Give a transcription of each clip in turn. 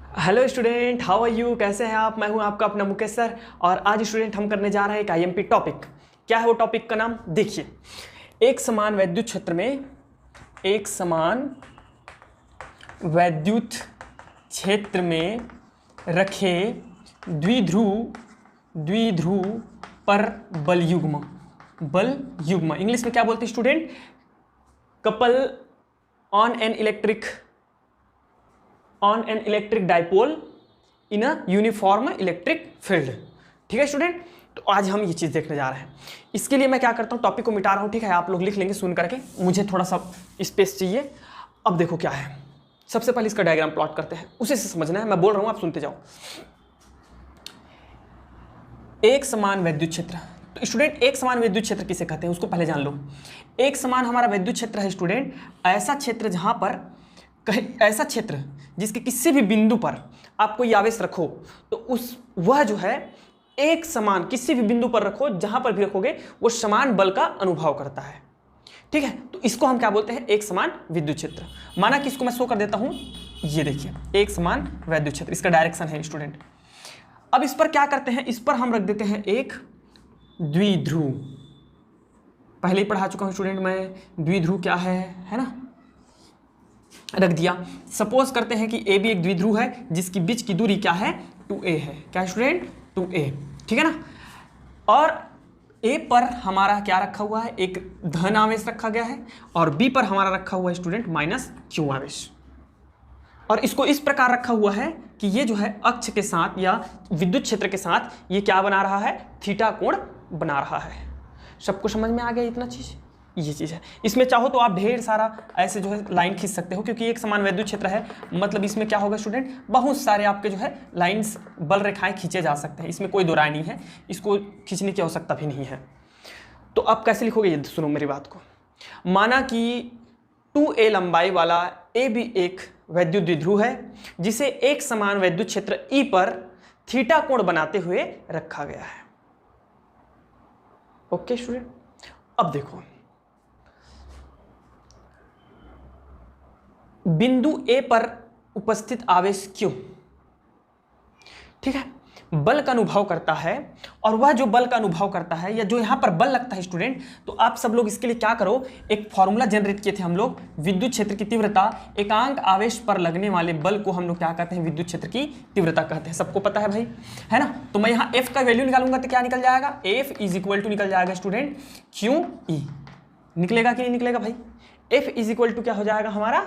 Hello student, how are you? कैसे हैं आप? मैं हूं आपका अपना मुकेश सर। और आज स्टूडेंट हम करने जा रहे हैं एक आईएमपी टॉपिक। क्या है वो टॉपिक का नाम? देखिए, एक समान वैद्युत क्षेत्र में रखे द्विध्रुव पर बल युग्म इंग्लिश में क्या बोलते हैं student? Couple on an electric dipole in a uniform electric field. ठीक है स्टूडेंट, तो आज हम ये चीज़ देखने जा रहे हैं। इसके लिए मैं क्या करता हूँ, टॉपिक को मिटा रहा हूँ। ठीक है, आप लोग लिख लेंगे सुन करके, मुझे थोड़ा सा स्पेस चाहिए। अब देखो क्या है, सबसे पहले इसका डायग्राम प्लॉट करते हैं, उसे से समझना है। मैं बोल रहा हूँ, आप सुनते जाओ। एक समान वैद्युत क्षेत्र, तो स्टूडेंट एक समान विद्युत क्षेत्र किसे कहते हैं उसको पहले जान लो। एक समान हमारा विद्युत क्षेत्र है स्टूडेंट ऐसा क्षेत्र जहां पर ऐसा क्षेत्र जिसके किसी भी बिंदु पर आप कोई आवेश रखो तो वह जो है एक समान, किसी भी बिंदु पर रखो, जहां पर भी रखोगे वो समान बल का अनुभव करता है। ठीक है, तो इसको हम क्या बोलते हैं? एक समान विद्युत क्षेत्र। माना कि इसको मैं शो कर देता हूं, ये देखिए एक समान वैद्युत क्षेत्र, इसका डायरेक्शन है स्टूडेंट। अब इस पर क्या करते हैं, इस पर हम रख देते हैं एक द्विध्रुव। पहले ही पढ़ा चुका हूं स्टूडेंट मैं, द्विध्रुव क्या है ना, रख दिया। सपोज करते हैं कि ए भी एक द्विध्रुव है जिसकी बीच की दूरी क्या है? 2a है। क्या स्टूडेंट? 2a। ठीक है ना। और ए पर हमारा क्या रखा हुआ है? एक धन आवेश रखा गया है, और बी पर हमारा रखा हुआ है स्टूडेंट -q आवेश। और इसको इस प्रकार रखा हुआ है कि ये जो है अक्ष के साथ या विद्युत क्षेत्र के साथ ये क्या बना रहा है? थीटा कोण बना रहा है। सबको समझ में आ गया इतना चीज? ये चीज है। इसमें चाहो तो आप ढेर सारा ऐसे जो है लाइन खींच सकते हो, क्योंकि एक समान वैद्युत क्षेत्र है, मतलब इसमें क्या होगा स्टूडेंट? बहुत सारे आपके जो है लाइंस, बल रेखाएं खींचे जा सकते हैं। इसमें कोई दो राय नहीं है, इसको खींचने की आवश्यकता भी नहीं है। तो अब कैसे लिखोगे ये सुनो मेरी बात को। माना कि 2a लंबाई वाला ए भी एक वैद्युत द्विध्रुव है जिसे एक समान वैद्युत क्षेत्र E पर थीटा कोण बनाते हुए रखा गया है। ओके स्टूडेंट, अब देखो बिंदु A पर उपस्थित आवेश Q, ठीक है, बल का अनुभव करता है। और वह जो बल का अनुभव करता है या जो यहां पर बल लगता है स्टूडेंट, तो आप सब लोग इसके लिए क्या करो, एक फॉर्मूला जनरेट किए थे हम लोग। विद्युत क्षेत्र की तीव्रता एकांक आवेश पर लगने वाले बल को हम लोग क्या कहते हैं? विद्युत क्षेत्र की तीव्रता कहते हैं। सबको पता है भाई, है ना। तो मैं यहाँ F का वैल्यू निकालूंगा तो क्या निकल जाएगा? F इज इक्वल टू निकल जाएगा स्टूडेंट QE। निकलेगा कि नहीं निकलेगा भाई? F इज इक्वल टू क्या हो जाएगा हमारा?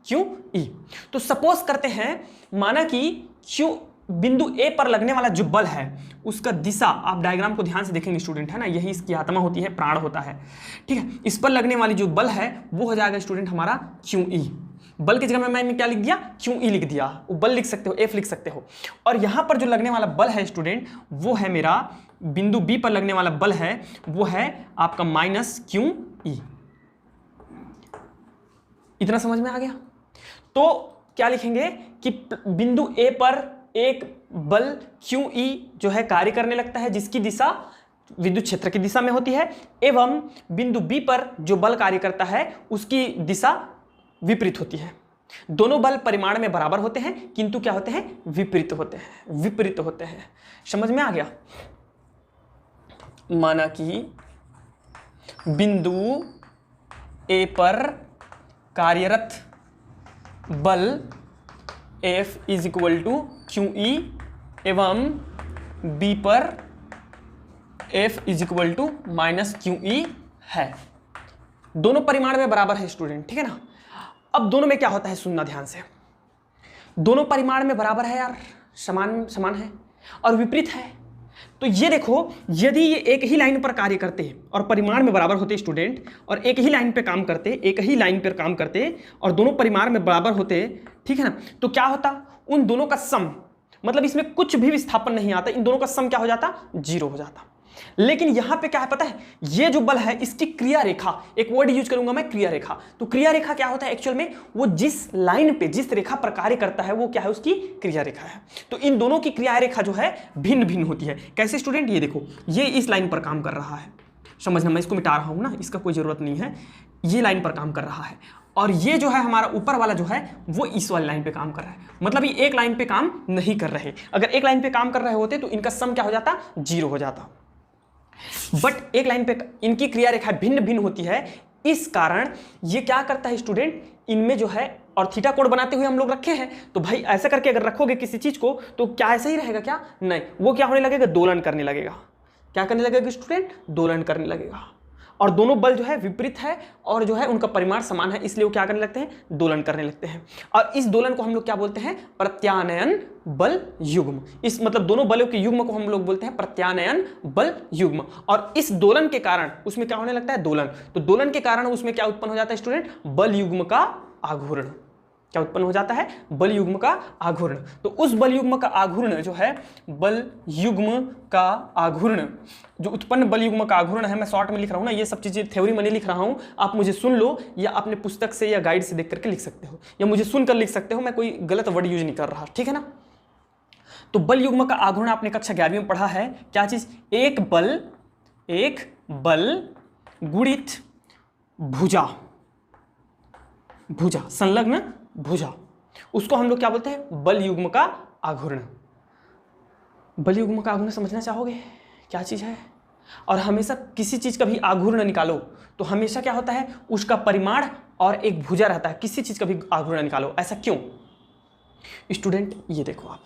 QE। तो सपोज करते हैं, माना कि Q बिंदु A पर लगने वाला जो बल है उसका दिशा, आप डायग्राम को ध्यान से देखेंगे स्टूडेंट, है ना, यही इसकी आत्मा होती है, प्राण होता है। ठीक है, इस पर लगने वाली जो बल है वो हो जाएगा स्टूडेंट हमारा QE। बल की जगह में मैंने क्या लिख दिया? QE लिख दिया। वो बल लिख सकते हो, F लिख सकते हो। और यहां पर जो लगने वाला बल है स्टूडेंट, वो है मेरा बिंदु B पर लगने वाला बल है, वो है आपका -QE। इतना समझ में आ गया? तो क्या लिखेंगे कि बिंदु A पर एक बल QE जो है कार्य करने लगता है, जिसकी दिशा विद्युत क्षेत्र की दिशा में होती है, एवं बिंदु B पर जो बल कार्य करता है उसकी दिशा विपरीत होती है। दोनों बल परिमाण में बराबर होते हैं, किंतु क्या होते हैं? विपरीत होते हैं। समझ में आ गया? माना कि बिंदु A पर कार्यरत बल F is equal to QE एवं B पर F is equal to -QE है। दोनों परिमाण में बराबर है स्टूडेंट, ठीक है ना। अब दोनों में क्या होता है, सुनना ध्यान से। दोनों परिमाण में बराबर है यार, समान है, और विपरीत है। तो ये देखो, यदि ये एक ही लाइन पर कार्य करते और परिमाण में बराबर होते स्टूडेंट, और एक ही लाइन पे काम करते और दोनों परिमाण में बराबर होते, ठीक है ना, तो क्या होता? उन दोनों का सम, मतलब इसमें कुछ भी विस्थापन नहीं आता, इन दोनों का सम क्या हो जाता? 0 हो जाता। लेकिन यहां पे क्या है पता है? ये जो बल है इसकी क्रिया रेखा, एक वर्ड यूज करूंगा मैं, क्रिया रेखा। तो क्रिया रेखा क्या होता है एक्चुअल में? वो जिस लाइन पे, जिस रेखा पर कार्य करता है वो क्या है? उसकी क्रिया रेखा है। तो इन दोनों की क्रिया रेखा जो है भिन्न भिन्न होती है। कैसे स्टूडेंट? ये देखो, ये इस लाइन पर काम कर रहा है, समझना, मैं इसको मिटा रहा हूं ना, इसका कोई जरूरत नहीं है, ये लाइन पर काम कर रहा है। और ये जो है हमारा ऊपर वाला जो है वो इस वाली लाइन पे काम कर रहा है, मतलब ये एक लाइन पे काम नहीं कर रहे। अगर एक लाइन पे काम कर रहे होते तो इनका सम क्या हो जाता, 0 हो जाता। बट एक लाइन पे इनकी क्रिया रेखा भिन्न भिन्न होती है, इस कारण ये क्या करता है स्टूडेंट, इनमें जो है, और थीटा कोण बनाते हुए हम लोग रखे हैं, तो भाई ऐसा करके अगर रखोगे किसी चीज को तो क्या ऐसा ही रहेगा क्या, नहीं, वो क्या होने लगेगा, दोलन करने लगेगा। क्या करने लगेगा स्टूडेंट, दोलन करने लगेगा। और दोनों बल जो है विपरीत है और जो है उनका परिमाण समान है, इसलिए वो क्या करने लगते हैं, दोलन करने लगते हैं। और इस दोलन को हम लोग क्या बोलते हैं, प्रत्यानयन बल युग्म। इस मतलब दोनों बलों के युग्म को हम लोग बोलते हैं प्रत्यानयन बल युग्म। और इस दोलन के कारण उसमें क्या होने लगता है, दोलन। तो दोलन के कारण उसमें क्या उत्पन्न हो जाता है स्टूडेंट, बल युग्म का आघूर्ण। क्या उत्पन्न हो जाता है, बल युग्म का आघूर्ण। तो उस बल युग्म का आघूर्ण जो है, बल युग्म का आघूर्ण, जो उत्पन्न बल युग्म का आघूर्ण है, मैं शॉर्ट में लिख रहा हूं ना, ये सब चीजें थ्योरी में नहीं लिख रहा हूं, आप मुझे सुन लो या अपने पुस्तक से या गाइड से देख करके लिख सकते हो, या मुझे सुनकर लिख सकते हो, मैं कोई गलत वर्ड यूज नहीं कर रहा, ठीक है ना। तो बल युग्म का आघूर्ण आपने कक्षा 11वीं में पढ़ा है, क्या चीज, एक बल गुणित भुजा, भुजा संलग्न भुजा, उसको हम लोग क्या बोलते हैं, बल युग्म का आघूर्ण। बल युग्म का आघूर्ण समझना चाहोगे क्या चीज है। और हमेशा किसी चीज का भी आघूर्ण निकालो तो हमेशा क्या होता है, उसका परिमाण और एक भुजा रहता है। किसी चीज का भी आघूर्ण निकालो, ऐसा क्यों स्टूडेंट, ये देखो आप,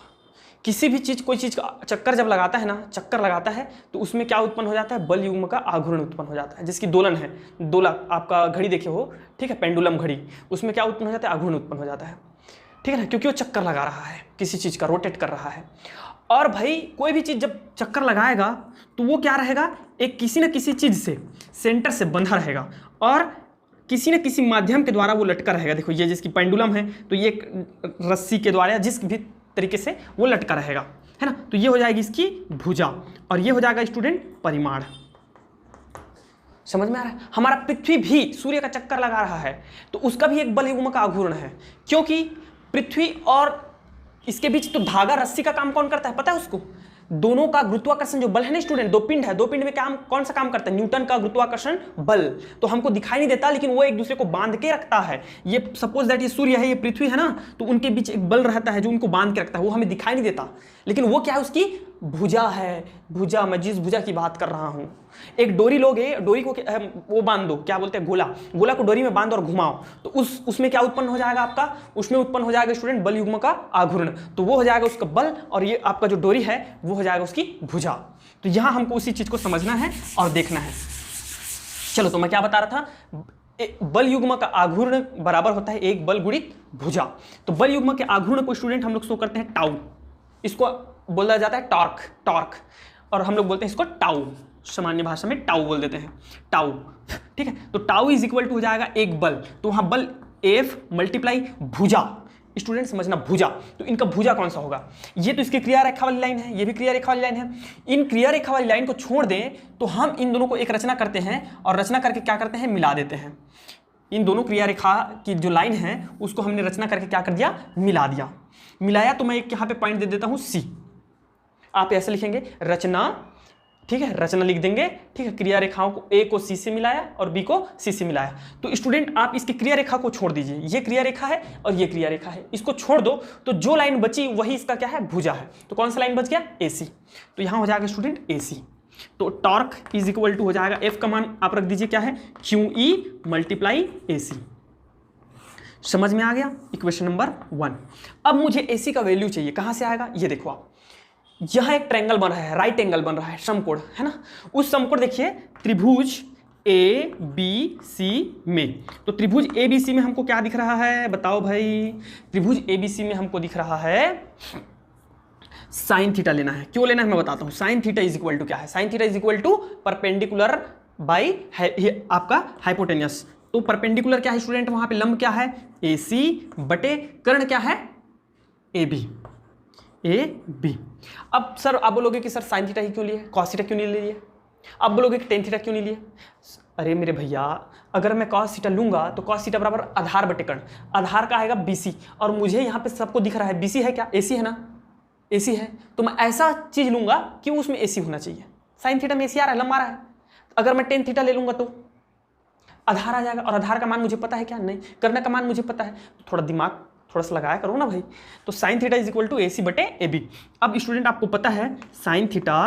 किसी भी चीज, कोई चीज का चक्कर जब लगाता है ना, चक्कर लगाता है तो उसमें क्या उत्पन्न हो जाता है, बल युग्म का आघूर्ण उत्पन्न हो जाता है। जिसकी दोलन है, दोला आपका घड़ी देखे हो, ठीक है, पेंडुलम घड़ी, उसमें क्या उत्पन्न हो जाता है, आघूर्ण उत्पन्न हो जाता है, ठीक है ना, क्योंकि वो चक्कर लगा रहा है, किसी चीज का रोटेट कर रहा है। और भाई कोई भी चीज जब चक्कर लगाएगा तो वो क्या रहेगा, एक किसी न किसी चीज से, सेंटर से बंधा रहेगा और किसी न किसी माध्यम के द्वारा वो लटका रहेगा। देखो ये जिसकी पेंडुलम है तो ये एक रस्सी के द्वारा या जिस भी तरीके से वो लटका रहेगा, है ना। तो ये हो जाएगी इसकी भुजा और ये हो जाएगा स्टूडेंट परिमाण। समझ में आ रहा है। हमारा पृथ्वी भी सूर्य का चक्कर लगा रहा है तो उसका भी एक बल युग्म का आघूर्ण है, क्योंकि पृथ्वी और इसके बीच तो धागा रस्सी का काम कौन करता है पता है उसको, दोनों का गुरुत्वाकर्षण जो बल है ना स्टूडेंट, दो पिंड है, दो पिंड में काम कौन सा काम करता है, न्यूटन का गुरुत्वाकर्षण बल। तो हमको दिखाई नहीं देता लेकिन वो एक दूसरे को बांध के रखता है। ये सपोज दैट ये सूर्य है, ये पृथ्वी है ना, तो उनके बीच एक बल रहता है जो उनको बांध के रखता है, वो हमें दिखाई नहीं देता लेकिन वो क्या है, उसकी भुजा है। भुजा, मैं जिस भुजा की बात कर रहा हूं, एक डोरी लोगे, डोरी को वो बांध दो, क्या बोलते हैं, गोला, गोला को डोरी में बांध और घुमाओ तो उसमें क्या उत्पन्न हो जाएगा आपका, उसमें उत्पन्न हो जाएगा स्टूडेंट बल युग्म का आघूर्ण। तो वो हो जाएगा उसका बल और ये आपका जो डोरी है वो हो जाएगा उसकी भुजा। तो यहां हमको उसी चीज को समझना है और देखना है। चलो, तो मैं क्या बता रहा था, बल युग्म का आघूर्ण बराबर होता है एक बल गुणित भुजा। तो बल युग्म के आघूर्ण को स्टूडेंट हम लोग शो करते हैं टाउ, इसको बोला जाता है टॉर्क, टॉर्क, और हम लोग बोलते हैं इसको टाउ, सामान्य भाषा में टाउ बोल देते हैं, टाउ, ठीक है। तो टाउ इज इक्वल टू हो जाएगा एक बल, तो वहां बल एफ मल्टीप्लाई भुजा, स्टूडेंट समझना भुजा। तो इनका भुजा कौन सा होगा, ये तो इसकी क्रिया रेखा वाली लाइन है, ये भी क्रिया रेखा वाली लाइन है। इन क्रिया रेखा वाली लाइन को छोड़ दें तो हम इन दोनों को एक रचना करते हैं और रचना करके क्या करते हैं, मिला देते हैं। इन दोनों क्रिया रेखा की जो लाइन है उसको हमने रचना करके क्या कर दिया, मिला दिया। मिलाया तो मैं एक यहाँ पे पॉइंट दे देता हूँ सी, आप ऐसे लिखेंगे रचना, ठीक है, रचना लिख देंगे, ठीक है। क्रिया रेखाओं को ए को सी से मिलाया और बी को सी से मिलाया। तो स्टूडेंट आप इसकी क्रिया रेखा को छोड़ दीजिए, ये क्रिया रेखा है और ये क्रिया रेखा है, इसको छोड़ दो तो जो लाइन बची वही इसका क्या है, भुजा है। तो कौन सा लाइन बच गया, ए सी। तो यहां हो जाएगा स्टूडेंट ए सी। तो टॉर्क इज इक्वल टू हो जाएगा, एफ का मान आप रख दीजिए क्या है, क्यू ई मल्टीप्लाई ए सी। समझ में आ गया, इक्वेशन नंबर 1। अब मुझे ए सी का वैल्यू चाहिए, कहां से आएगा, ये देखो आप, यहां एक ट्रायंगल बन रहा है, राइट एंगल बन रहा है, समकोण है ना। उस समकोण देखिए त्रिभुज ए बी सी में, तो त्रिभुज ए बी सी में हमको क्या दिख रहा है, बताओ भाई। त्रिभुज ए बी सी में हमको दिख रहा है साइन थीटा लेना है। क्यों लेना है मैं बताता हूं। Sine theta is equal to क्या है, sine theta is equal to perpendicular by आपका हाइपोटेनियस। तो परपेंडिकुलर क्या है स्टूडेंट, वहां पे लंब क्या है, ए सी बटे कर्ण क्या है, ए बी, ए बी। अब सर आप बोलोगे कि सर साइन थीटा ही क्यों लिए, कॉस थीटा क्यों नहीं लिए, अब बोलोगे कि टेन थीटा क्यों नहीं लिए। अरे मेरे भैया, अगर मैं कॉस थीटा लूंगा तो कॉस थीटा बराबर आधार बटे कर्ण, आधार का आएगा बीसी और मुझे यहाँ पे सबको दिख रहा है बीसी है क्या, एसी है ना, एसी है। तो मैं ऐसा चीज लूंगा कि उसमें एसी होना चाहिए। साइन थीटा में एसी आ रहा है, लंबा आ रहा है। अगर मैं टेन थीटा ले लूंगा तो आधार आ जाएगा, और आधार का मान मुझे पता है क्या? नहीं। कर्ण का मान मुझे पता है, तो थोड़ा दिमाग थोड़ा सा लगाया करो ना भाई। तो sine theta is equal to AC बटे AB। अब स्टूडेंट आपको पता है sine theta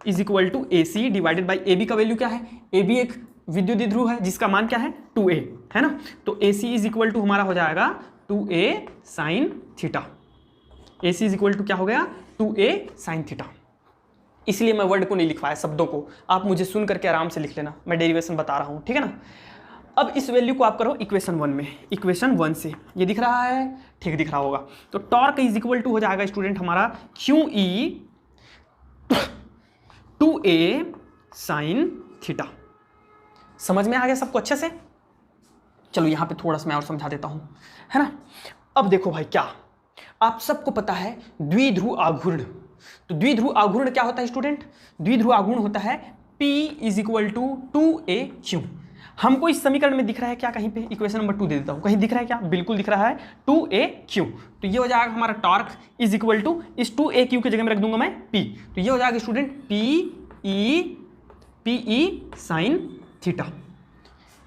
is equal to AC divided by AB का वैल्यू क्या है? AB एक विद्युत ध्रुव है जिसका मान क्या है? 2A, है ना। तो AC इज इक्वल टू हमारा हो जाएगा 2A sine theta. AC is equal to क्या हो गया? 2A sine theta. इसलिए मैं वर्ड को नहीं लिखवाया, शब्दों को आप मुझे सुन करके आराम से लिख लेना, मैं डेरिवेशन बता रहा हूँ, ठीक है ना। अब इस वैल्यू को आप करो इक्वेशन 1 में, इक्वेशन 1 से ये दिख रहा है, ठीक दिख रहा होगा। तो टॉर्क इज इक्वल टू हो जाएगा स्टूडेंट हमारा QE 2A साइन थीटा। समझ में आ गया सबको अच्छे से? चलो यहाँ पे थोड़ा सा मैं और समझा देता हूँ, है ना। अब देखो भाई, क्या आप सबको पता है द्विध्रुव आघूर्ण? तो द्विध्रुव आघूर्ण क्या होता है स्टूडेंट? द्विध्रुव आघूर्ण होता है P is equal to 2AQ। हमको इस समीकरण में दिख रहा है क्या? कहीं पे इक्वेशन नंबर 2 दे देता हूँ, कहीं दिख रहा है क्या? बिल्कुल दिख रहा है 2AQ। तो ये हो जाएगा हमारा टॉर्क इज इक्वल टू, इस 2AQ की जगह में रख दूंगा मैं P। तो ये हो जाएगा स्टूडेंट PE साइन थीटा।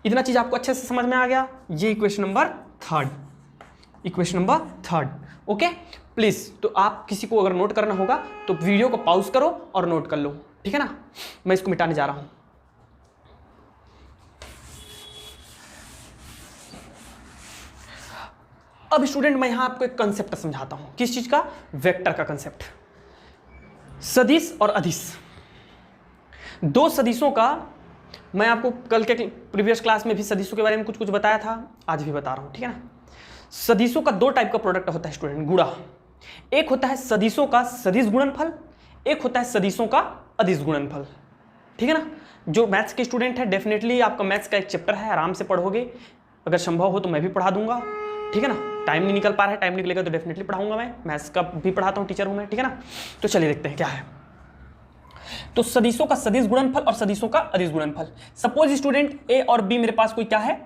इतना चीज आपको अच्छे से समझ में आ गया? ये equation number 3, equation number 3। Okay please, तो आप किसी को अगर नोट करना होगा तो वीडियो को पॉज करो और नोट कर लो, ठीक है ना। मैं इसको मिटाने जा रहा हूं। अब स्टूडेंट मैं यहां आपको एक कंसेप्ट समझाता हूं। किस चीज का? वेक्टर का कंसेप्ट। सदिश और अदिश, दो सदिशों का, मैं आपको कल के प्रीवियस क्लास में भी सदिशों के बारे में कुछ कुछ बताया था, आज भी बता रहा हूं, ठीक है ना। सदिशों का 2 टाइप का प्रोडक्ट होता है स्टूडेंट, गुणा। एक होता है सदिशों का सदिश गुणनफल, एक होता है सदिशों का अदिश गुणनफल, ठीक है ना। जो मैथ्स के स्टूडेंट है, डेफिनेटली आपका मैथ्स का एक चैप्टर है, आराम से पढ़ोगे, अगर संभव हो तो मैं भी पढ़ा दूंगा, ठीक है ना। टाइम नहीं निकल पा रहा है, टाइम निकलेगा तो डेफिनेटली पढ़ाऊंगा, मैं मैथ्स का भी पढ़ाता हूँ, टीचर हूँ मैं, ठीक है ना। तो चलिए देखते हैं क्या है। तो सदिशों का सदिश गुणनफल और सदिशों का अदिश गुणनफल। सपोज स्टूडेंट A और B, मेरे पास कोई क्या है?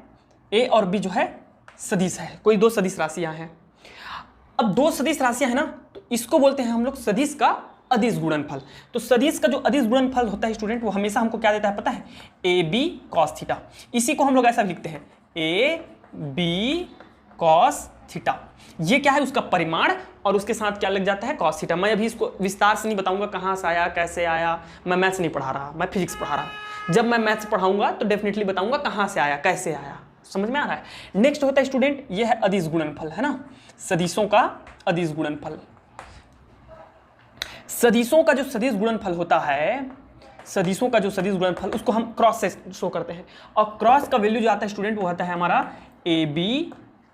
A और B जो है सदिश है, कोई 2 सदिश राशियां हैं। अब 2 सदिश राशियां है ना, तो इसको बोलते हैं हम लोग सदिश का अदिश गुणनफल। तो सदिश का जो अदिश गुणनफल होता है स्टूडेंट, वो हमेशा हमको क्या देता है पता है? AB cos theta. इसी को हम लोग ऐसा लिखते हैं AB cos थीटा। ये क्या है? उसका परिमाण, और उसके साथ क्या लग जाता है? cos theta. मैं अभी इसको विस्तार से नहीं बताऊंगा कहाँ से आया, कैसे आया, मैं मैथ्स नहीं पढ़ा रहा, मैं फिजिक्स पढ़ा रहा। जब मैं मैथ्स पढ़ाऊंगा तो डेफिनेटली बताऊंगा कहाँ से आया, कैसे आया। समझ में आ रहा है? नेक्स्ट होता है स्टूडेंट, ये है अदिश गुणनफल, है ना, सदिशों का अदिश गुणनफल। सदिशों का जो सदिश गुणनफल होता है, सदिशों का जो सदिश गुणनफल, उसको हम क्रॉस से शो करते हैं, और क्रॉस का वैल्यू जो आता है स्टूडेंट, वो आता है हमारा AB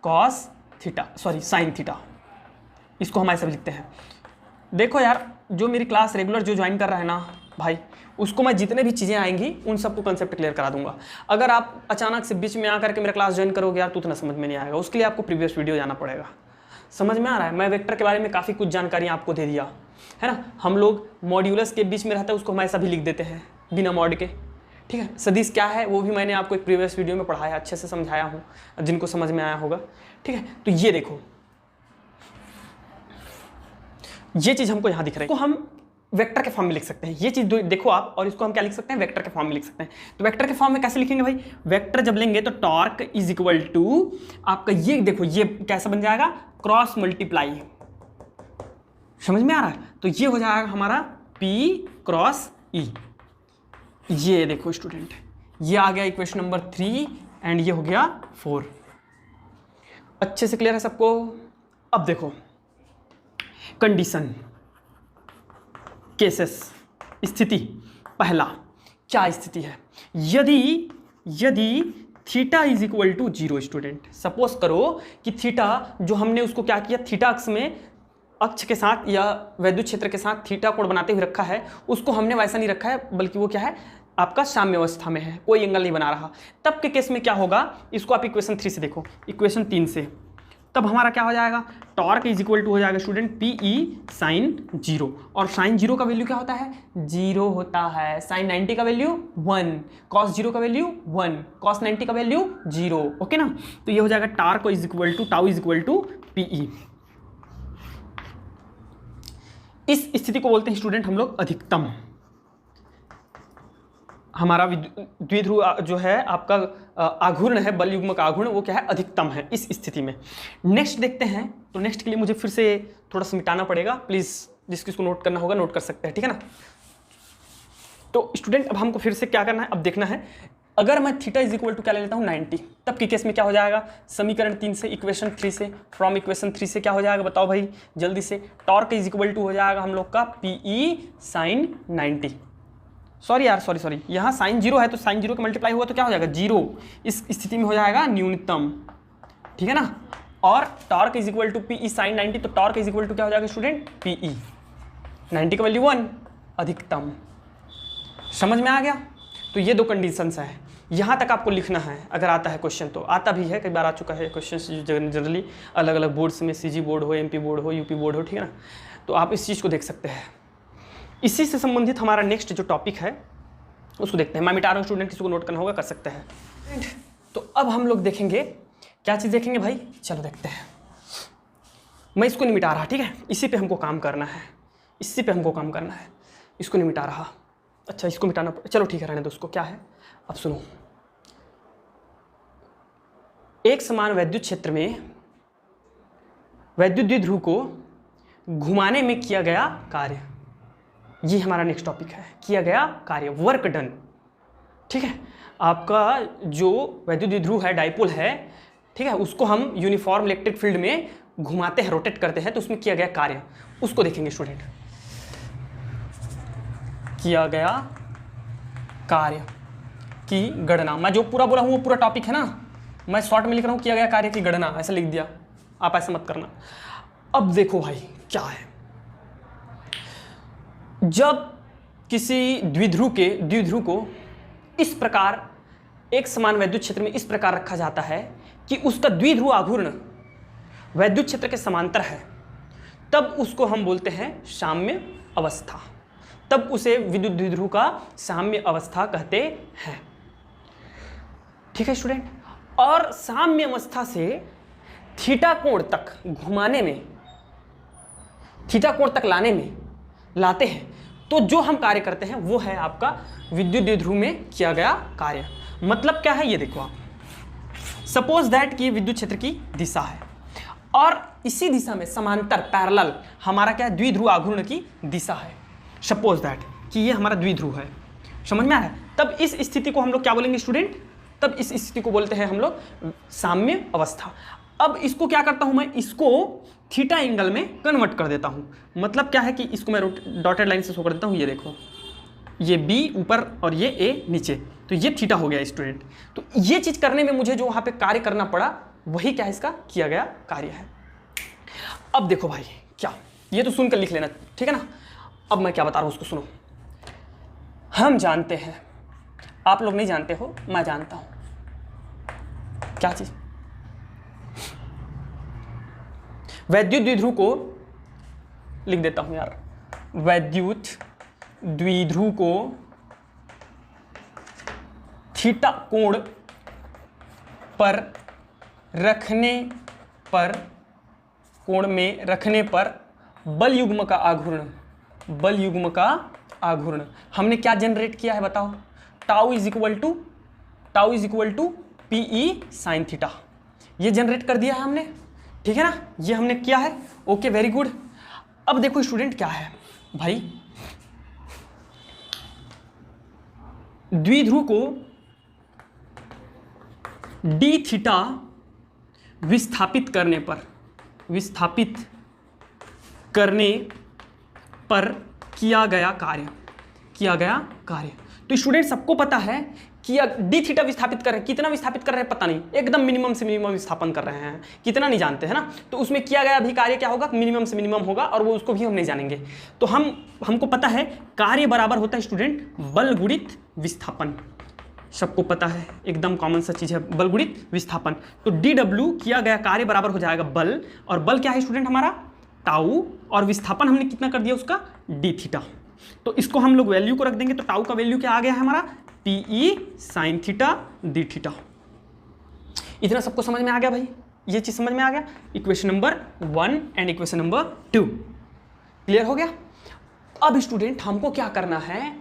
cos theta, sorry sine theta. इसको हम ऐसे भी लिखते हैं। देखो यार, जो मेरी क्लास रेगुलर जो ज्वाइन कर रहा है ना भाई, उसको मैं जितने भी चीज़ें आएंगी उन सबको कंसेप्ट क्लियर करा दूंगा। अगर आप अचानक से बीच में आकर के मेरा क्लास ज्वाइन करोगे यार, तो उतना समझ में नहीं आएगा, उसके लिए आपको प्रीवियस वीडियो जाना पड़ेगा। समझ में आ रहा है? मैं वेक्टर के बारे में काफ़ी कुछ जानकारी आपको दे दिया है ना। हम लोग मॉड्यूलस के बीच में रहता है, उसको हम ऐसा भी लिख देते हैं बिना मॉड के, ठीक है। सदिश क्या है वो भी मैंने आपको एक प्रीवियस वीडियो में पढ़ाया, अच्छे से समझाया हूँ, जिनको समझ में आया होगा, ठीक है। तो ये देखो, ये चीज़ हमको यहाँ दिख रही है, तो हम वेक्टर के फॉर्म में लिख सकते हैं। ये चीज़ देखो आप, और इसको हम क्या लिख सकते हैं? वेक्टर के फॉर्म में लिख सकते हैं। तो वेक्टर के फॉर्म में कैसे लिखेंगे भाई? वेक्टर जब लेंगे तो टॉर्क इज इक्वल टू आपका, ये देखो ये कैसा बन जाएगा? Cross multiply. समझ में आ रहा है? तो ये हो जाएगा हमारा P क्रॉस E। ये देखो स्टूडेंट, ये आ गया इक्वेशन नंबर 3 एंड ये हो गया 4। अच्छे से क्लियर है सबको? अब देखो कंडीशन, केसेस, स्थिति। पहला क्या स्थिति है? यदि theta is equal to 0 student, suppose करो कि थीटा जो हमने उसको क्या किया, थीटा अक्ष में, अक्ष के साथ या वैद्युत क्षेत्र के साथ थीटा कोण बनाते हुए रखा है, उसको हमने वैसा नहीं रखा है, बल्कि वो क्या है आपका साम्य अवस्था में है, कोई एंगल नहीं बना रहा। तब के केस में क्या होगा? इसको आप इक्वेशन 3 से देखो, इक्वेशन 3 से, तब हमारा क्या हो जाएगा? टॉर्क इज इक्वल टू हो जाएगा स्टूडेंट PE साइन 0। और साइन 0 का वैल्यू क्या होता है? 0 होता है। साइन 90 का वैल्यू 1, कॉस 0 का वैल्यू 1, कॉस 90 का वैल्यू 0। ओके ना। तो ये हो जाएगा torque is equal to tau is equal to PE। इस स्थिति को बोलते हैं स्टूडेंट हम लोग अधिकतम। हमारा द्विध्रुव जो है आपका आघूर्ण है, बल युग्म का आघूर्ण, वो क्या है, अधिकतम है इस स्थिति में। नेक्स्ट देखते हैं। तो नेक्स्ट के लिए मुझे फिर से थोड़ा सा मिटाना पड़ेगा, प्लीज़ जिसको इसको नोट करना होगा नोट कर सकते हैं, ठीक है ना। तो स्टूडेंट अब हमको फिर से क्या करना है, अब देखना है, अगर मैं थीटा इज इक्वल टू क्या ले लेता हूँ 90, तब के केस में क्या हो जाएगा, समीकरण 3 से, इक्वेशन 3 से, फ्रॉम इक्वेशन 3 से क्या हो जाएगा बताओ भाई जल्दी से, टॉर्क इज इक्वल टू हो जाएगा हम लोग का PE sin 90। सॉरी यार, सॉरी, यहाँ साइन 0 है तो साइन 0 का मल्टीप्लाई हुआ तो क्या हो जाएगा 0, इस स्थिति में हो जाएगा न्यूनतम, ठीक है ना। और torque is equal to PE sin 90, तो टॉर्क इज इक्वल टू क्या हो जाएगा स्टूडेंट, PE 90 का वैल्यू 1, अधिकतम। समझ में आ गया। तो ये दो कंडीशंस हैं, यहाँ तक आपको लिखना है। अगर आता है क्वेश्चन तो आता भी है, कई बार आ चुका है क्वेश्चन जनरली अलग अलग बोर्ड्स में, CG बोर्ड हो, MP बोर्ड हो, UP बोर्ड हो, ठीक है ना। तो आप इस चीज़ को देख सकते हैं। इसी से संबंधित हमारा नेक्स्ट जो टॉपिक है उसको देखते हैं। मैं मिटा रहा हूँ, स्टूडेंट किसी को नोट करना होगा कर सकते हैं। तो अब हम लोग देखेंगे, क्या चीज़ देखेंगे भाई, चलो देखते हैं। मैं इसको नहीं मिटा रहा, ठीक है, इसी पे हमको काम करना है, इसी पे हमको काम करना है, इसको नहीं मिटा रहा। अच्छा इसको मिटाना, चलो ठीक है रहने दो उसको। क्या है अब सुनो, एक समान वैद्युत क्षेत्र में वैद्युत द्विध्रुव को घुमाने में किया गया कार्य, ये हमारा नेक्स्ट टॉपिक है। किया गया कार्य, वर्क डन, ठीक है। आपका जो वैद्युत द्विध्रुव है, डाइपोल है, ठीक है, उसको हम यूनिफॉर्म इलेक्ट्रिक फील्ड में घुमाते हैं, रोटेट करते हैं, तो उसमें किया गया कार्य उसको देखेंगे स्टूडेंट। किया गया कार्य की गणना, मैं जो पूरा बोला हूँ वो पूरा टॉपिक है ना, मैं शॉर्ट में लिख रहा हूँ किया गया कार्य की गणना, ऐसा लिख दिया, आप ऐसा मत करना। अब देखो भाई क्या है, जब किसी द्विध्रुव को इस प्रकार एक समान वैद्युत क्षेत्र में इस प्रकार रखा जाता है कि उसका द्विध्रुव आघूर्ण वैद्युत क्षेत्र के समांतर है, तब उसको हम बोलते हैं साम्य अवस्था, तब उसे विद्युत द्विध्रुव का साम्य अवस्था कहते हैं, ठीक है स्टूडेंट। और साम्य अवस्था से थीटा कोण तक घुमाने में, थीटा कोण तक लाते हैं, तो जो हम कार्य करते हैं वो है आपका विद्युत द्विध्रुव में किया गया कार्य। मतलब क्या है ये देखो आप, सपोज दैट कि विद्युत क्षेत्र की दिशा है और इसी दिशा में समांतर पैरेलल हमारा क्या है, द्विध्रुव आघूर्ण की दिशा है। सपोज दैट कि ये हमारा द्विध्रुव है, समझ में आ रहा है। तब इस स्थिति को हम लोग क्या बोलेंगे स्टूडेंट, तब इस स्थिति को बोलते हैं हम लोग साम्य अवस्था। अब इसको क्या करता हूं मैं, इसको थीटा एंगल में कन्वर्ट कर देता हूं। मतलब क्या है कि इसको मैं डॉटेड लाइन से शो कर देता हूं, ये देखो, ये B ऊपर और ये A नीचे, तो ये थीटा हो गया स्टूडेंट। तो ये चीज करने में मुझे जो वहां पे कार्य करना पड़ा वही क्या है, इसका किया गया कार्य है। अब देखो भाई क्या, ये तो सुनकर लिख लेना, ठीक है ना। अब मैं क्या बता रहा हूं उसको सुनो। हम जानते हैं, आप लोग नहीं जानते हो, मैं जानता हूं, क्या चीज, वैद्युत द्विध्रुव को लिख देता हूं यार, वैद्युत द्विध्रुव को थीटा कोण पर रखने पर, कोण में रखने पर बल युग्म का आघूर्ण हमने क्या जनरेट किया है बताओ, tau is equal to PE sin theta, ये जनरेट कर दिया है हमने, ठीक है ना, ये हमने किया है। Okay very good. अब देखो स्टूडेंट क्या है भाई, द्विध्रुव को d थीटा विस्थापित करने पर किया गया कार्य। तो स्टूडेंट सबको पता है कि d थीटा विस्थापित कर रहे हैं, कितना विस्थापित कर रहे हैं पता नहीं, एकदम मिनिमम से मिनिमम विस्थापन कर रहे हैं, कितना नहीं जानते हैं ना। तो उसमें किया गया भी कार्य क्या होगा, मिनिमम से मिनिमम होगा, और वो उसको भी हम नहीं जानेंगे। तो हमको पता है कार्य बराबर होता है स्टूडेंट बल गुणित विस्थापन, सबको पता है, एकदम कॉमन सा चीज है, बल गुणित विस्थापन। तो dw किया गया कार्य बराबर हो जाएगा बल, और बल क्या है स्टूडेंट हमारा टाउ, और विस्थापन हमने कितना कर दिया उसका d थीटा। तो इसको हम लोग वैल्यू को रख देंगे, तो टाउ का वैल्यू क्या आ गया है हमारा PE sin theta d theta. इतना सबको समझ में आ गया भाई, ये चीज समझ में आ गया। Equation number 1 and equation number 2 clear हो गया। अब स्टूडेंट हमको क्या करना है,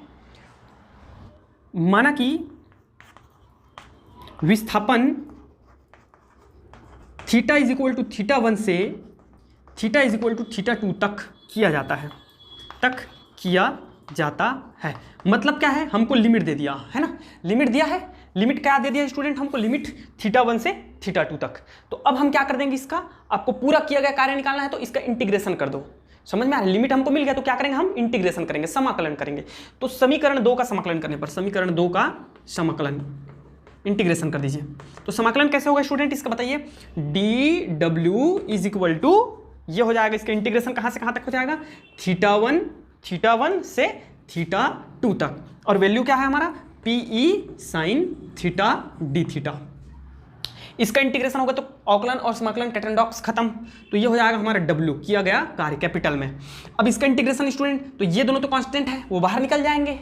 माना कि विस्थापन theta is equal to theta 1 से theta is equal to theta 2 तक किया जाता है, मतलब क्या है, हमको लिमिट दे दिया है ना, लिमिट दिया है। लिमिट क्या दे दिया स्टूडेंट, हमको लिमिट थीटा 1 से थीटा 2 तक। तो अब हम क्या कर देंगे, इसका आपको पूरा किया गया कार्य निकालना है तो इसका इंटीग्रेशन कर दो। समझ में आ रहा है, लिमिट हमको मिल गया तो क्या करेंगे, हम इंटीग्रेशन करेंगे, समाकलन करेंगे। तो समीकरण 2 का समाकलन करने पर, समीकरण 2 का समाकलन इंटीग्रेशन कर दीजिए। तो समाकलन कैसे होगा स्टूडेंट, इसका बताइए। D W is equal to, ये हो जाएगा, इसका इंटीग्रेशन कहाँ से कहाँ तक हो जाएगा, थीटा 1 से थीटा 2 तक, और वैल्यू क्या है हमारा, P E sine theta D theta. इसका इंटीग्रेशन होगा तो अवकलन और समाकलन टेट्राडॉक्स खत्म, तो ये हो जाएगा हमारा डब्ल्यू, किया गया कार्य कैपिटल में। अब इसका इंटीग्रेशन स्टूडेंट, तो ये दोनों तो कांस्टेंट है, वो बाहर निकल जाएंगे,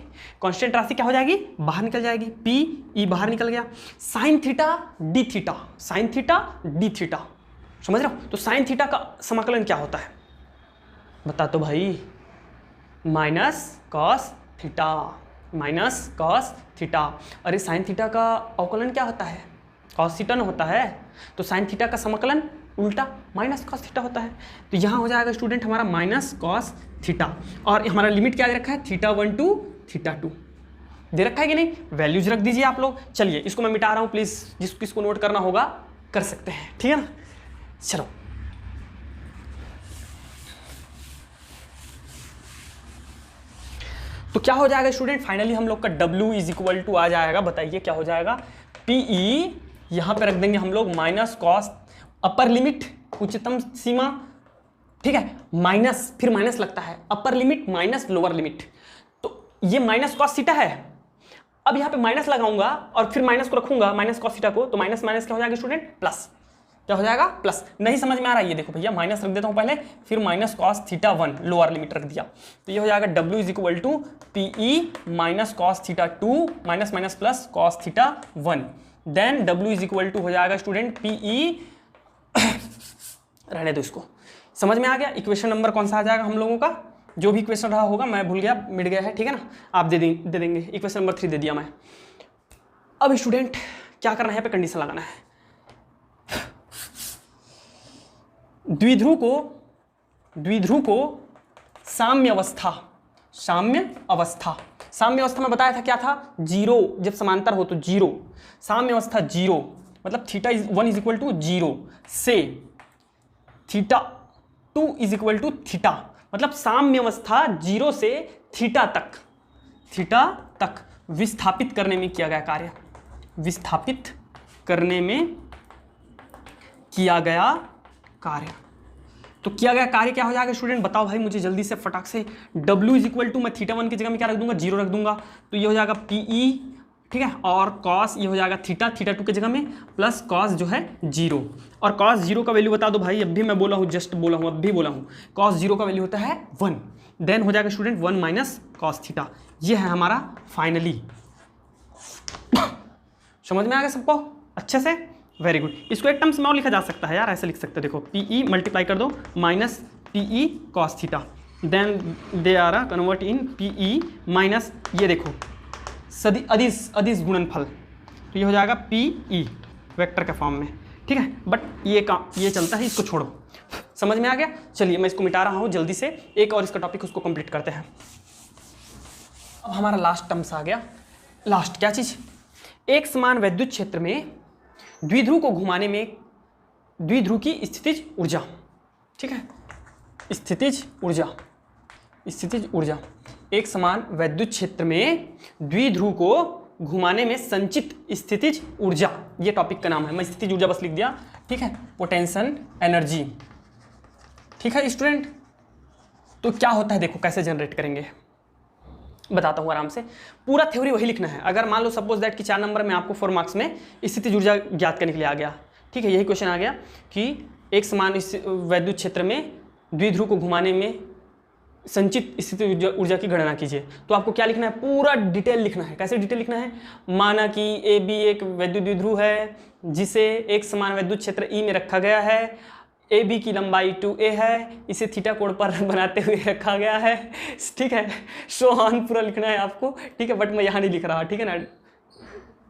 कांस्टेंट राशि क्या हो जाएगी, बाहर निकल जाएगी, पी ई बाहर निकल गया, sine theta D theta, sine theta D theta, समझ रहे हो। तो साइन थीटा का समाकलन क्या होता है, बता तो भाई, minus cos theta, minus cos theta. अरे साइन थीटा का अवकलन क्या होता है, कॉस थीटा न होता है, तो साइन थीटा का समाकलन उल्टा माइनस कॉस थीटा होता है। तो यहाँ हो जाएगा स्टूडेंट हमारा माइनस कॉस थीटा, और हमारा लिमिट क्या दे रखा है, थीटा 1 टू थीटा 2 दे रखा है कि नहीं, वैल्यूज रख दीजिए आप लोग। चलिए इसको मैं मिटा रहा हूँ, प्लीज़ जिसको नोट करना होगा कर सकते हैं, ठीक है ना। चलो तो क्या हो जाएगा स्टूडेंट, फाइनली हम लोग का W इज इक्वल टू आ जाएगा, बताइए क्या हो जाएगा, पी ई, यहाँ पे रख देंगे हम लोग माइनस कॉस, अपर लिमिट उच्चतम सीमा, ठीक है, माइनस, फिर माइनस लगता है, upper limit minus lower limit, तो ये माइनस कॉस थीटा है। अब यहाँ पे माइनस लगाऊंगा और फिर माइनस को रखूंगा, माइनस कॉस थीटा को, तो माइनस माइनस क्या हो जाएगा स्टूडेंट, प्लस, क्या हो जाएगा, प्लस। नहीं समझ में आ रहा है, ये देखो भैया, माइनस रख देता हूँ पहले, फिर minus cos theta 1 lower limit रख दिया, तो ये हो जाएगा W is equal to P E minus cos theta 2 minus minus plus cos theta 1, then W is equal to हो जाएगा स्टूडेंट पी ई, रहने दो इसको, समझ में आ गया। इक्वेशन नंबर कौन सा आ जाएगा हम लोगों का, जो भी इक्वेशन रहा होगा, मैं भूल गया, मिट गया है, ठीक है ना, आप दे देंगे। इक्वेशन नंबर 3 दे दिया मैं। अब स्टूडेंट क्या करना है, यहाँ पे कंडीशन लगाना है, द्विध्रुव को साम्य अवस्था में बताया था क्या था, जीरो, जब समांतर हो तो जीरो, साम्य अवस्था जीरो, मतलब theta 1 is equal to zero से theta 2 is equal to theta, मतलब साम्य अवस्था जीरो से थीटा तक विस्थापित करने में किया गया कार्य, विस्थापित करने में किया गया कार्य। तो किया गया कार्य क्या हो जाएगा स्टूडेंट, बताओ भाई मुझे जल्दी से फटाक से। W इज इक्वल टू, मैं थीटा 1 की जगह में क्या रख दूंगा, जीरो रख दूंगा, तो ये हो जाएगा पी ई, ठीक है, और कॉस ये हो जाएगा थीटा 2 की जगह में, प्लस कॉस जो है जीरो, और कॉस जीरो का वैल्यू बता दो भाई, अब भी मैं बोला हूँ, जस्ट बोला हूँ, अब भी बोला हूँ, कॉस जीरो का वैल्यू होता है 1, देन हो जाएगा स्टूडेंट 1 माइनस कॉस थीटा। ये है हमारा फाइनली, समझ में आ गया सबको अच्छे से, वेरी गुड। इसको एक टर्म्स में और लिखा जा सकता है यार, ऐसे लिख सकते हो, देखो पी ई मल्टीप्लाई कर दो minus P E cos theta, then they are convert in P E minus, ये देखो अदिश गुणनफल, तो ये हो जाएगा पी ई वेक्टर के फॉर्म में, ठीक है, बट ये चलता है, इसको छोड़ो, समझ में आ गया। चलिए मैं इसको मिटा रहा हूँ जल्दी से, एक और इसका टॉपिक उसको कंप्लीट करते हैं। अब हमारा लास्ट टर्म्स आ गया, लास्ट क्या चीज़, एक समान विद्युत क्षेत्र में द्विध्रुव को घुमाने में द्विध्रुव की स्थितिज ऊर्जा, ठीक है, स्थितिज ऊर्जा, एक समान विद्युत क्षेत्र में द्विध्रुव को घुमाने में संचित स्थितिज ऊर्जा, ये टॉपिक का नाम है, मैं स्थितिज ऊर्जा बस लिख दिया, ठीक है, पोटेंशियल एनर्जी, ठीक है स्टूडेंट। तो क्या होता है देखो, कैसे जनरेट करेंगे बताता हूँ आराम से, पूरा थ्योरी वही लिखना है। अगर मान लो सपोज दैट कि 4 नंबर में आपको 4 मार्क्स में स्थितिज ऊर्जा ज्ञात करने के लिए आ गया, ठीक है, यही क्वेश्चन आ गया कि एक समान विद्युत क्षेत्र में द्विध्रुव को घुमाने में संचित स्थितिज ऊर्जा की गणना कीजिए, तो आपको क्या लिखना है, पूरा डिटेल लिखना है। कैसे डिटेल लिखना है, माना कि ए बी एक विद्युत द्विध्रुव है जिसे एक समान विद्युत क्षेत्र ई में रखा गया है, ए बी की लंबाई 2a है, इसे थीटा कोण पर बनाते हुए रखा गया है, ठीक है, सो ऑन पूरा लिखना है आपको, ठीक है, बट मैं यहाँ नहीं लिख रहा, ठीक है ना,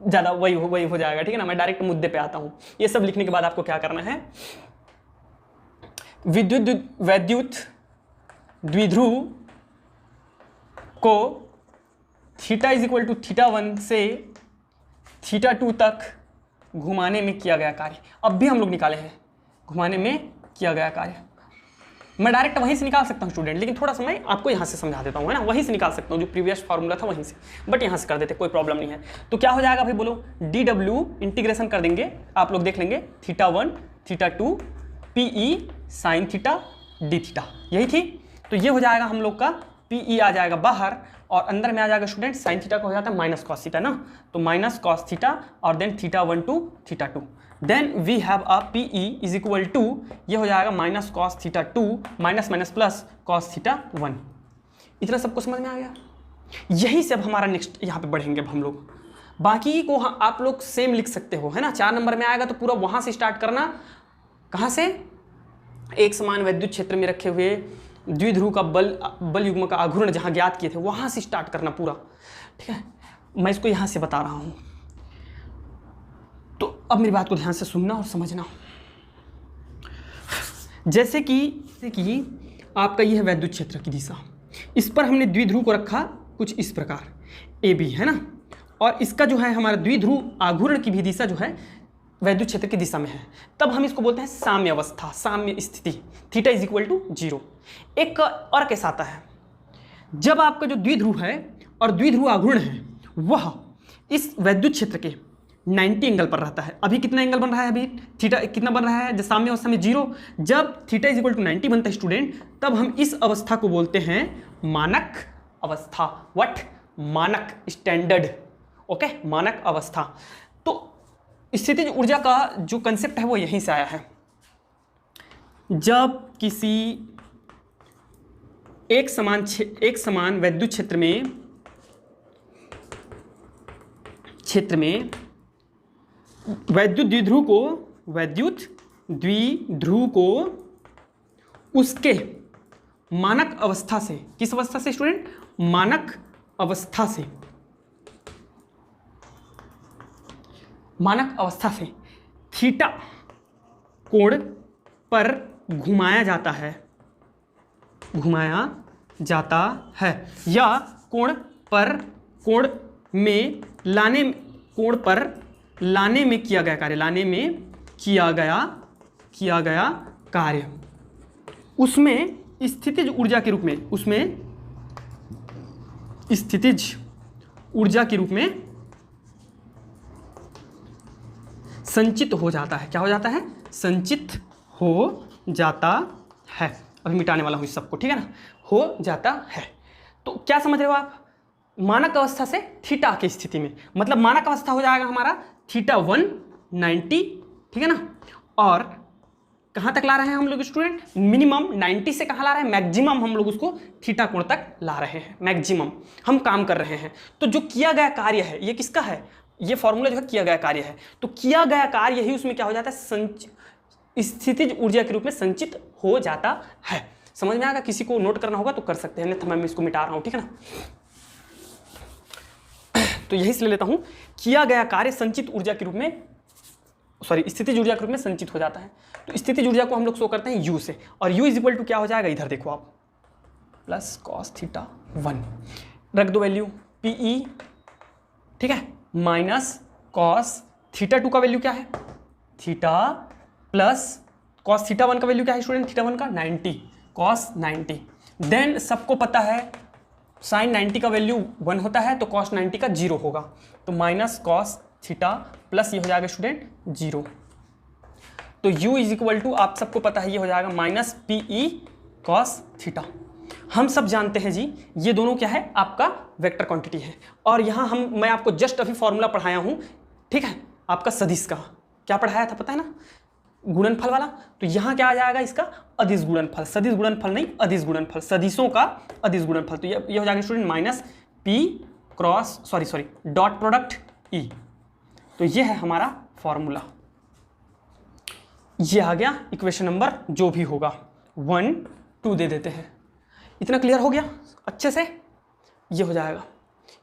ज़्यादा वही हो जाएगा, ठीक है ना। मैं डायरेक्ट मुद्दे पे आता हूँ। ये सब लिखने के बाद आपको क्या करना है, वैद्युत द्विध्रुव को थीटा इज इक्वल टू θ1 से θ2 तक घुमाने में किया गया कार्य। अब भी हम लोग निकाले हैं घुमाने में किया गया कार्य। मैं डायरेक्ट वहीं से निकाल सकता हूँ स्टूडेंट, लेकिन थोड़ा सा मैं आपको यहाँ से समझा देता हूँ, है ना। वहीं से निकाल सकता हूँ, जो प्रीवियस फार्मूला था वहीं से, बट यहाँ से कर देते, कोई प्रॉब्लम नहीं है। तो क्या हो जाएगा भाई बोलो, dw इंटीग्रेशन कर देंगे, आप लोग देख लेंगे, θ1 θ2 PE sin θ dθ, यही थी। तो ये हो जाएगा हम लोग का, PE आ जाएगा बाहर और अंदर में आ जाएगा स्टूडेंट sin θ का हो जाता है माइनस कॉस थीटा ना, तो माइनस कॉस थीटा और then θ1 to θ2, then we have a PE is equal to, ये हो जाएगा minus cos θ2 minus minus plus cos θ1। इतना सबको समझ में आ गया। यही से अब हमारा नेक्स्ट यहाँ पे बढ़ेंगे अब हम लोग। बाकी को आप लोग सेम लिख सकते हो, है ना। 4 नंबर में आएगा तो पूरा वहाँ से स्टार्ट करना, कहाँ से, एक समान वैद्युत क्षेत्र में रखे हुए द्विध्रुव का बल युग्म का आघूर्ण जहाँ ज्ञात किए थे वहाँ से स्टार्ट करना पूरा, ठीक है। मैं इसको यहाँ से बता रहा हूँ, तो अब मेरी बात को ध्यान से सुनना और समझना। जैसे कि आपका ये है वैद्युत क्षेत्र की दिशा, इस पर हमने द्विध्रुव को रखा कुछ इस प्रकार AB, है ना, और इसका जो है हमारा द्विध्रुव आघूर्ण की भी दिशा जो है वैद्युत क्षेत्र की दिशा में है, तब हम इसको बोलते हैं साम्य अवस्था, साम्य स्थिति, थीटा इज इक्वल टू 0। एक और केस आता है, जब आपका जो द्विध्रुव है और द्विध्रुव आघूर्ण है वह इस वैद्युत क्षेत्र के 90 एंगल पर रहता है। अभी कितना एंगल बन रहा है, अभी थीटा कितना बन रहा है, जब साम्य अवस्था में 0, जब थीटा इज इक्वल टू 90 बनता है स्टूडेंट, तब हम इस अवस्था को बोलते हैं मानक अवस्था। व्हाट, मानक, स्टैंडर्ड, ओके, मानक अवस्था। तो स्थितिज ऊर्जा का जो कंसेप्ट है वो यहीं से आया है। जब किसी एक समान वैद्युत क्षेत्र में वैद्युत द्विध्रुव को उसके मानक अवस्था से, किस अवस्था से स्टूडेंट, मानक अवस्था से थीटा कोण पर घुमाया जाता है या कोण पर लाने में किया गया कार्य, उसमें स्थितिज ऊर्जा के रूप में संचित हो जाता है। क्या हो जाता है, संचित हो जाता है। अभी मिटाने वाला हूं इस सबको, ठीक है ना, हो जाता है। तो क्या समझ रहे हो आप, मानक अवस्था से थीटा की स्थिति में, मतलब मानक अवस्था हो जाएगा हमारा θ1 90, ठीक है ना, और कहां तक ला रहे हैं हम लोग स्टूडेंट, मिनिमम 90 से कहां ला रहे हैं, मैक्सिमम हम लोग उसको थीटा कोण तक ला रहे हैं, मैक्सिमम हम काम कर रहे हैं। तो जो किया गया कार्य है ये किसका है, ये फॉर्मूला जो है किया गया कार्य है, तो किया गया कार्य ही उसमें क्या हो जाता है, स्थितिज ऊर्जा के रूप में संचित हो जाता है। समझ में आएगा, किसी को नोट करना होगा तो कर सकते हैं, नहीं तो मैं इसको मिटा रहा हूं, ठीक है ना। तो यही से ले लेता हूं, किया गया कार्य संचित ऊर्जा के रूप में, स्थितिज ऊर्जा के रूप में संचित हो जाता है। तो स्थितिज ऊर्जा को हम लोग शो करते हैं U से, और U इज इक्वल टू क्या हो जाएगा, इधर देखो आप, प्लस कॉस θ1, रख दो वैल्यू PE, ठीक है, माइनस कॉस θ2 का वैल्यू क्या है, थीटा, प्लस कॉस θ1 का वैल्यू क्या है स्टूडेंट, θ1 का 90, कॉस 90। देन सबको पता है साइन 90 का वैल्यू 1 होता है, तो कॉस 90 का 0 होगा, तो माइनस कॉस थीटा प्लस ये हो जाएगा स्टूडेंट 0। तो U इज इक्वल टू आप सबको पता है ये हो जाएगा माइनस PE कॉस थीटा। हम सब जानते हैं जी ये दोनों क्या है, आपका वेक्टर क्वांटिटी है, और यहाँ मैं आपको जस्ट अभी फॉर्मूला पढ़ाया हूँ, ठीक है, आपका सदिश का क्या पढ़ाया था पता है ना, गुणनफल वाला। तो यहाँ क्या आ जाएगा इसका, अदिश गुणनफल, सदिश गुणनफल नहीं, अदिश गुणनफल, सदिशों का अदिश गुणनफल। तो ये हो जाएगा student minus P cross sorry dot product E। तो ये है हमारा फॉर्मूला, ये आ गया इक्वेशन नंबर जो भी होगा 1 2 दे देते हैं। इतना क्लियर हो गया अच्छे से, ये हो जाएगा।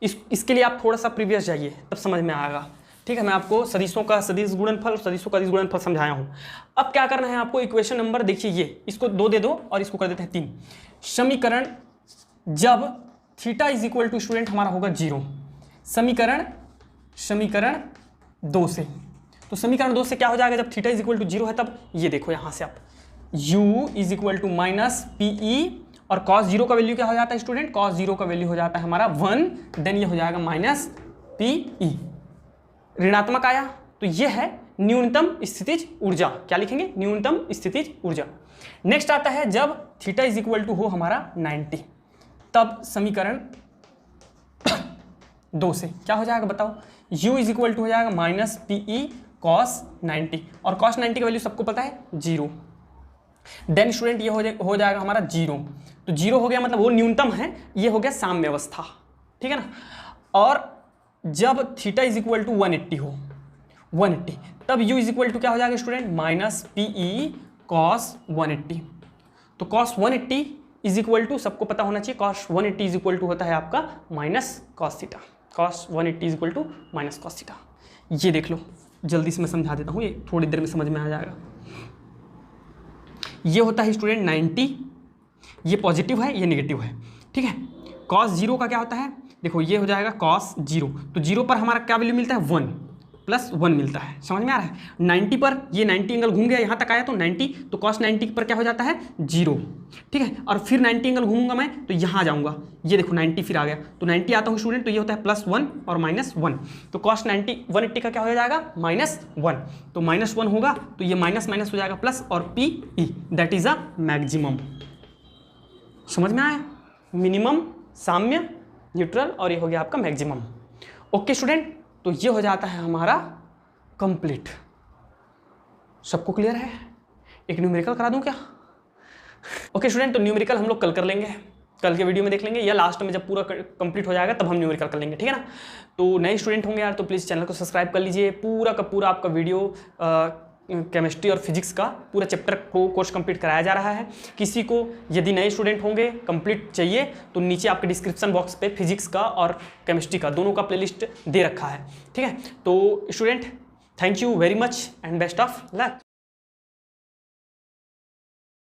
इसके लिए आप थोड़ा सा प्रीवियस जाइए तब समझ में आएगा। ठीक है, मैं आपको सदिशों का सदिश गुणनफल, सदिशों का सदिश गुणनफल समझाया हूं। अब क्या करना है आपको, इक्वेशन नंबर देखिए ये, इसको 2 दे दो और इसको कर देते हैं 3। समीकरण जब theta is equal to student हमारा होगा 0, समीकरण 2 से, तो समीकरण 2 से क्या हो जाएगा जब थीटा इज इक्वल टू 0 है, तब ये देखो यहां से आप u is equal to minus PE, और cos 0 का वैल्यू क्या हो जाता है स्टूडेंट, cos 0 का वैल्यू हो जाता है हमारा 1, देन ये हो जाएगा माइनस PE। ऋणात्मक आया तो ये है न्यूनतम स्थितिज ऊर्जा, क्या लिखेंगे, न्यूनतम स्थितिज ऊर्जा। नेक्स्ट आता है जब थीटा इज इक्वल टू हो हमारा 90, तब समीकरण 2 से क्या हो जाएगा बताओ, u इज इक्वल टू हो जाएगा माइनस PE cos 90, और cos 90 का वैल्यू सबको पता है 0। देन स्टूडेंट ये हो जाएगा हमारा 0, तो 0 हो गया मतलब वो न्यूनतम है, ये हो गया साम्य अवस्था, ठीक है ना। और जब थीटा इज इक्वल टू 180 हो, 180, तब u इज इक्वल टू क्या हो जाएगा स्टूडेंट, माइनस PE cos 180। तो cos 180 इज इक्वल टू सबको पता होना चाहिए, cos 180 इज इक्वल टू होता है आपका minus cos theta, cos 180 is equal to minus cos theta. ये देख लो, जल्दी से मैं समझा देता हूँ, ये थोड़ी देर में समझ में आ जाएगा। ये होता है स्टूडेंट 90, ये पॉजिटिव है, ये नेगेटिव है, ठीक है। cos 0 का क्या होता है, देखो ये हो जाएगा cos 0, तो 0 पर हमारा क्या वैल्यू मिलता है, 1 प्लस 1 मिलता है, समझ में आ रहा है। 90 पर ये 90 एंगल घूम गया यहाँ तक आया तो 90, तो cos 90 पर क्या हो जाता है 0, ठीक है। और फिर 90 एंगल घूमूंगा मैं तो यहाँ जाऊँगा, ये देखो 90 फिर आ गया, तो 90 आता हूँ स्टूडेंट, तो ये होता है +1 और -1, तो cos 90 180 का क्या हो जाएगा -1, तो -1 होगा तो ये माइनस माइनस हो जाएगा प्लस, और PE that is a maximum. समझ में आया, मिनिमम, साम्य, न्यूट्रल, और ये हो गया आपका मैक्सिमम। ओके स्टूडेंट, तो ये हो जाता है हमारा कंप्लीट। सबको क्लियर है? एक न्यूमेरिकल करा दूं क्या? ओके स्टूडेंट, तो न्यूमेरिकल हम लोग कल कर लेंगे, कल के वीडियो में देख लेंगे, या लास्ट में जब पूरा कंप्लीट हो जाएगा तब हम न्यूमेरिकल कर लेंगे, ठीक है ना। तो नए स्टूडेंट होंगे यार तो प्लीज़ चैनल को सब्सक्राइब कर लीजिए। पूरा का पूरा आपका वीडियो केमिस्ट्री और फिजिक्स का पूरा चैप्टर को कोर्स कंप्लीट कराया जा रहा है। किसी को यदि नए स्टूडेंट होंगे कंप्लीट चाहिए तो नीचे आपके डिस्क्रिप्शन बॉक्स पे फिजिक्स का और केमिस्ट्री का दोनों का प्लेलिस्ट दे रखा है, ठीक है। तो student thank you very much and best of luck.